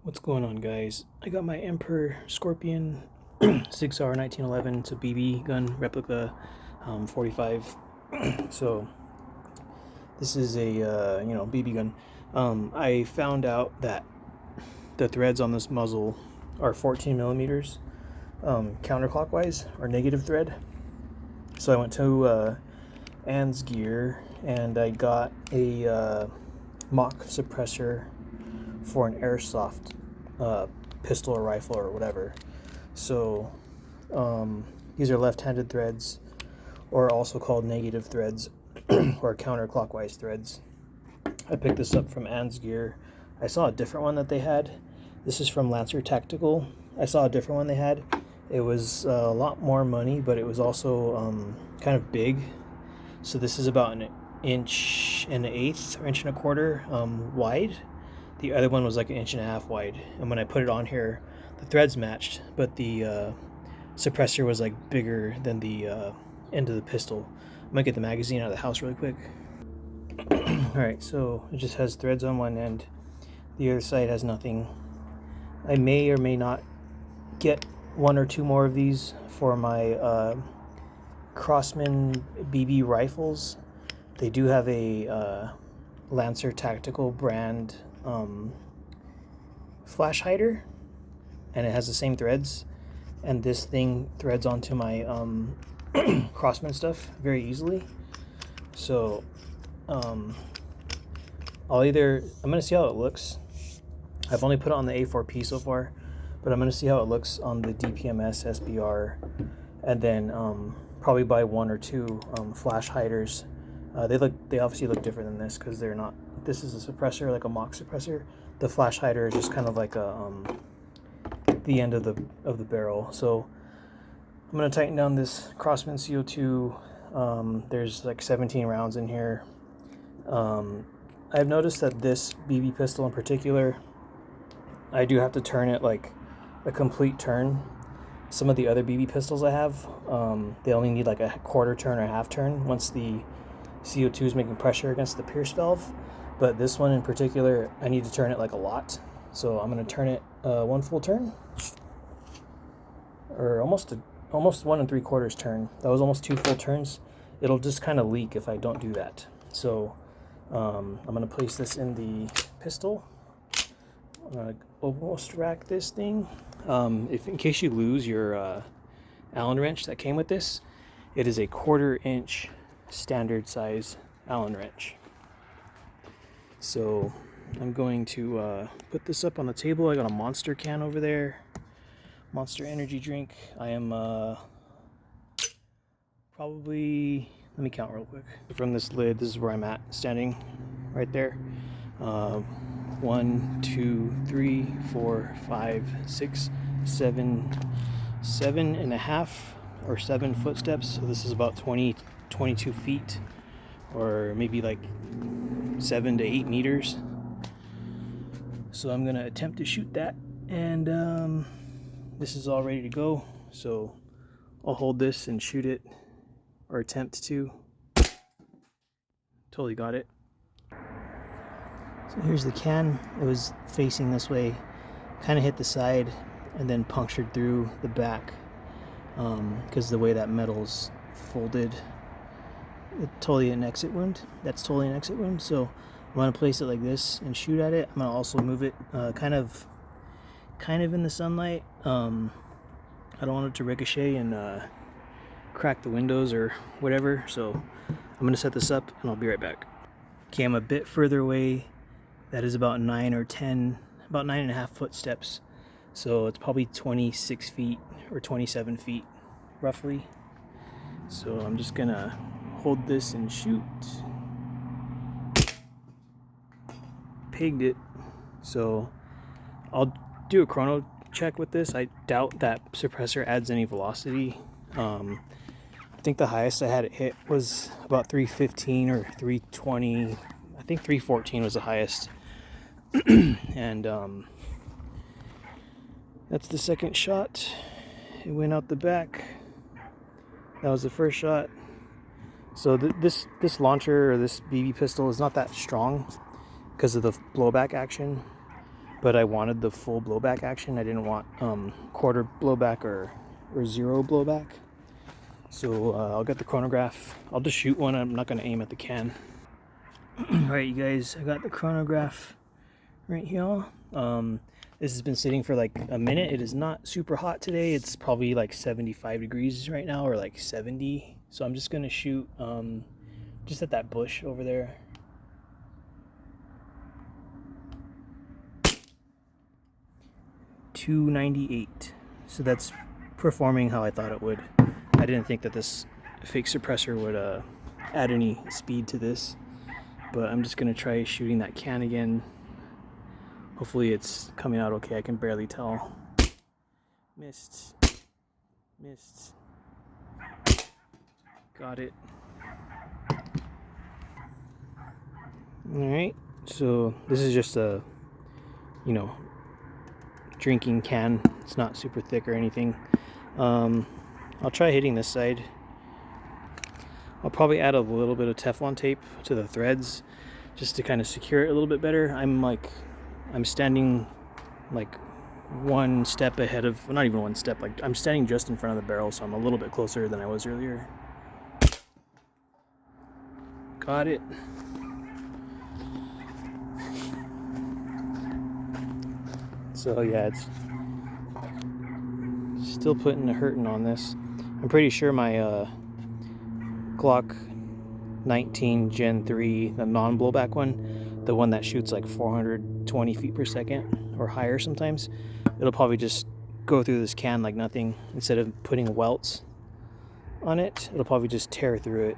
What's going on, guys? I got my Emperor Scorpion Sauer 1911. It's a BB gun replica, 45. So this is a BB gun. I found out that the threads on this muzzle are 14 millimeters counterclockwise, or negative thread. So I went to Ann's Gear and I got a mock suppressor for an airsoft pistol or rifle or whatever. So these are left-handed threads, or also called negative threads or counterclockwise threads. I picked this up from Ann's Gear. I saw a different one that they had. This is from Lancer Tactical. I saw a different one they had. It was a lot more money, but it was also kind of big. So this is about an inch and an eighth or inch and a quarter wide. The other one was like an inch and a half wide, and when I put it on here, the threads matched, but the suppressor was like bigger than the end of the pistol. I might get the magazine out of the house really quick. Alright, so it just has threads on one end. The other side has nothing. I may or may not get one or two more of these for my Crossman BB rifles. They do have a Lancer Tactical brand flash hider, and it has the same threads, and this thing threads onto my Crossman stuff very easily. So I'm gonna see how it looks. I've only put it on the A4P so far, but I'm gonna see how it looks on the DPMS SBR, and then probably buy one or two flash hiders. They obviously look different than this because they're not. This is a suppressor, like a mock suppressor. The flash hider is just kind of like a the end of the barrel. So I'm gonna tighten down this Crossman CO2. There's like 17 rounds in here. I've noticed that this BB pistol in particular, I do have to turn it like a complete turn. Some of the other BB pistols I have, they only need like a quarter turn or half turn once the CO2 is making pressure against the pierce valve. But this one in particular, I need to turn it like a lot. So I'm going to turn it one full turn, or almost 1 3/4 turn. That was almost 2 full turns. It'll just kind of leak if I don't do that. So I'm going to place this in the pistol. I'm going to almost rack this thing. If in case you lose your Allen wrench that came with this, it is a 1/4 inch standard size Allen wrench. So I'm going to put this up on the table. I got a Monster can over there, Monster energy drink. I am probably, let me count real quick. From this lid, this is where I'm at, standing right there. 1, 2, 3, 4, 5, 6, 7 and a half or 7 footsteps. So this is about 22 feet, or maybe like 7 to 8 meters. So I'm gonna attempt to shoot that, and this is all ready to go. So I'll hold this and shoot it, or attempt to. Totally got it. So here's the can. It was facing this way, kind of hit the side, and then punctured through the back because the way that metal's folded. It's totally an exit wound. That's totally an exit wound. So I'm gonna place it like this and shoot at it. I'm gonna also move it kind of in the sunlight. I don't want it to ricochet and crack the windows or whatever. So I'm gonna set this up and I'll be right back. Okay, I'm a bit further away. That is about 9 or 10, about 9.5 footsteps. So it's probably 26 feet or 27 feet roughly. So I'm just gonna hold this and shoot. Pigged it. So I'll do a chrono check with this. I doubt that suppressor adds any velocity. I think the highest I had it hit was about 315 or 320. I think 314 was the highest. And that's the second shot. It went out the back. That was the first shot. So this launcher, or this BB pistol, is not that strong because of the blowback action. but I wanted the full blowback action. I didn't want quarter blowback or zero blowback. So I'll get the chronograph. I'll just shoot one. I'm not going to aim at the can. Alright, you guys, I got the chronograph right here. This has been sitting for like a minute. It is not super hot today. It's probably like 75 degrees right now, or like 70. So I'm just going to shoot just at that bush over there. .298. So that's performing how I thought it would. I didn't think that this fake suppressor would add any speed to this, but I'm just gonna try shooting that can again. Hopefully it's coming out okay. I can barely tell. Missed. Got it. Alright, so this is just a, drinking can. It's not super thick or anything. I'll try hitting this side. I'll probably add a little bit of Teflon tape to the threads just to kind of secure it a little bit better. I'm standing like one step ahead of, well, not even one step, like I'm standing just in front of the barrel, so I'm a little bit closer than I was earlier. Got it. So yeah, it's still putting a hurting on this. I'm pretty sure my Glock 19 Gen 3, the non-blowback one, the one that shoots like 420 feet per second or higher sometimes, it'll probably just go through this can like nothing. Instead of putting welts on it, it'll probably just tear through it,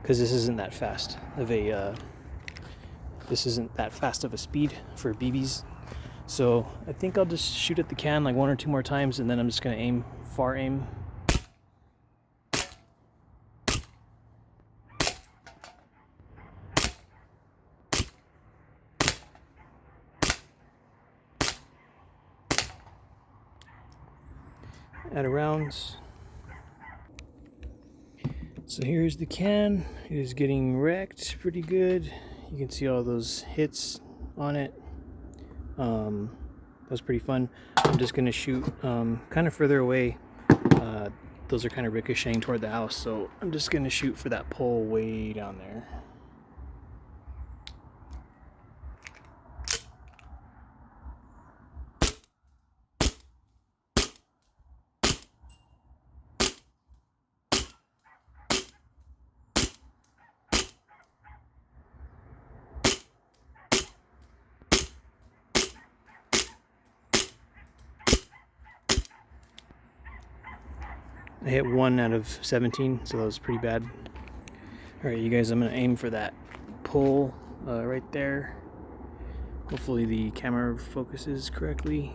because this isn't that fast of a speed for BBs. So I think I'll just shoot at the can like one or two more times, and then I'm just gonna aim, far aim. Out of rounds. So here's the can. It is getting wrecked pretty good. You can see all those hits on it. That was pretty fun. I'm just gonna shoot kind of further away. Those are kind of ricocheting toward the house, so I'm just gonna shoot for that pole way down there. I hit 1 out of 17, so that was pretty bad. Alright, you guys, I'm going to aim for that pole right there. Hopefully the camera focuses correctly.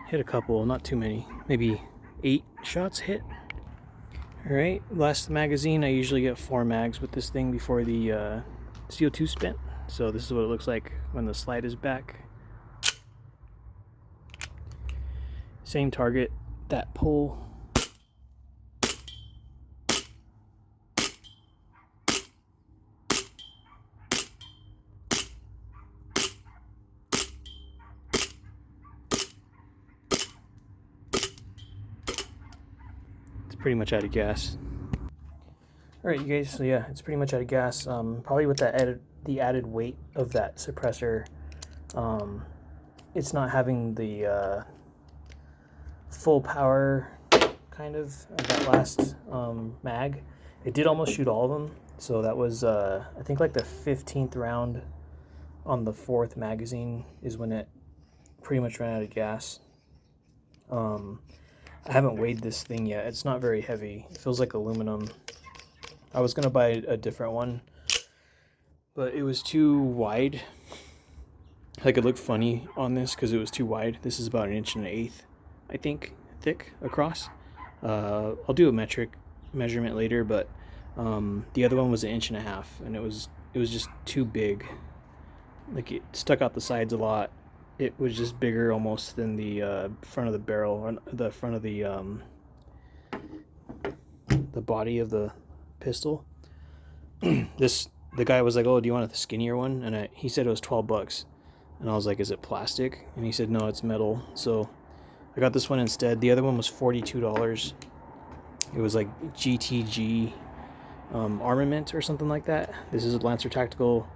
Hit a couple, not too many, maybe 8 shots hit. Alright, last magazine. I usually get 4 mags with this thing before the CO2 spent. So this is what it looks like when the slide is back. Same target, that pole. Pretty much out of gas. Alright, you guys, so yeah, it's pretty much out of gas. Probably with the added weight of that suppressor, it's not having the full power kind of that last mag. It did almost shoot all of them, so that was I think like the 15th round on the 4th magazine is when it pretty much ran out of gas. I haven't weighed this thing yet. It's not very heavy. It feels like aluminum. I was gonna buy a different one, but it was too wide. Like, it looked funny on this because it was too wide. This is about 1 1/8 inches, I think, thick across. I'll do a metric measurement later, but the other one was 1.5 inches, and it was just too big. like it stuck out the sides a lot. It was just bigger almost than the front of the barrel, or the front of the body of the pistol. The guy was like, "Oh, do you want the skinnier one?" And he said it was $12, and I was like, "Is it plastic?" And he said, "No, it's metal." So I got this one instead. The other one was $42. It was like GTG armament or something like that. This is Lancer Tactical.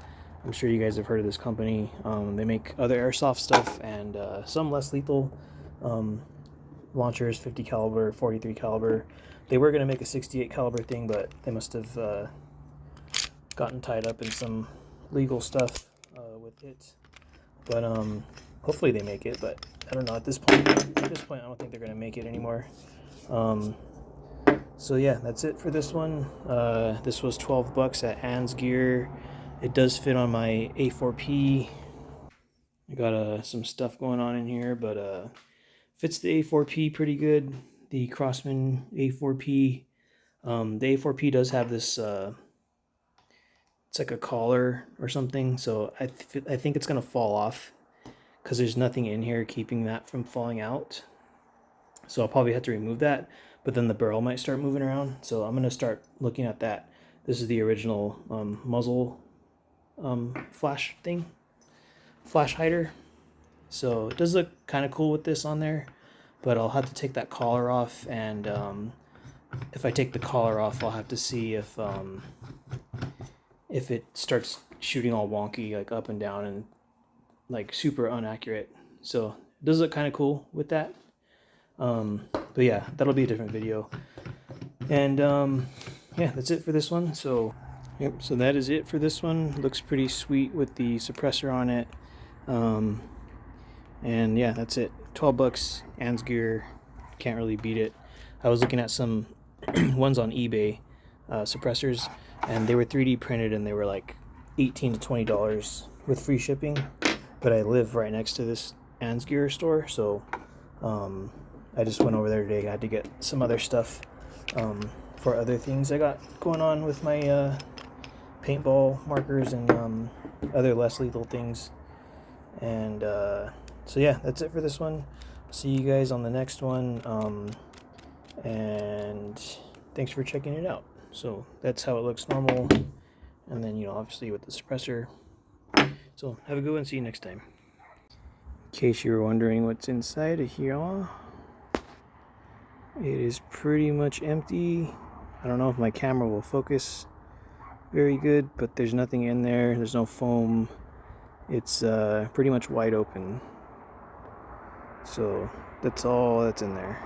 I'm sure you guys have heard of this company. They make other airsoft stuff and some less lethal launchers, 50 caliber, 43 caliber. They were going to make a 68 caliber thing, but they must have gotten tied up in some legal stuff with it. But hopefully they make it. But I don't know. At this point, I don't think they're going to make it anymore. So yeah, that's it for this one. This was $12 at Hans Gear. It does fit on my A4P. I got some stuff going on in here, but fits the A4P pretty good. The Crossman A4P. The A4P does have this. It's like a collar or something, so I think it's gonna fall off because there's nothing in here keeping that from falling out. So I'll probably have to remove that, but then the barrel might start moving around. So I'm gonna start looking at that. This is the original muzzle flash thing, flash hider. So it does look kind of cool with this on there, but I'll have to take that collar off, and if I take the collar off, I'll have to see if it starts shooting all wonky, like up and down and like super inaccurate. So it does look kind of cool with that. But yeah, that'll be a different video. And yeah, that's it for this one. So yep, so that is it for this one. Looks pretty sweet with the suppressor on it. And yeah, that's it. $12, Hans Gear. Can't really beat it. I was looking at some ones on eBay, suppressors, and they were 3D printed, and they were like $18 to $20 with free shipping. But I live right next to this Hans Gear store, so I just went over there today. I had to get some other stuff for other things I got going on with my paintball markers and other less lethal things. And so yeah, that's it for this one. See you guys on the next one. And thanks for checking it out. So that's how it looks normal, and then, you know, obviously with the suppressor. So have a good one. See you next time. In case you were wondering what's inside of here, it is pretty much empty. I don't know if my camera will focus very good, but there's nothing in there. There's no foam. It's pretty much wide open. So that's all that's in there.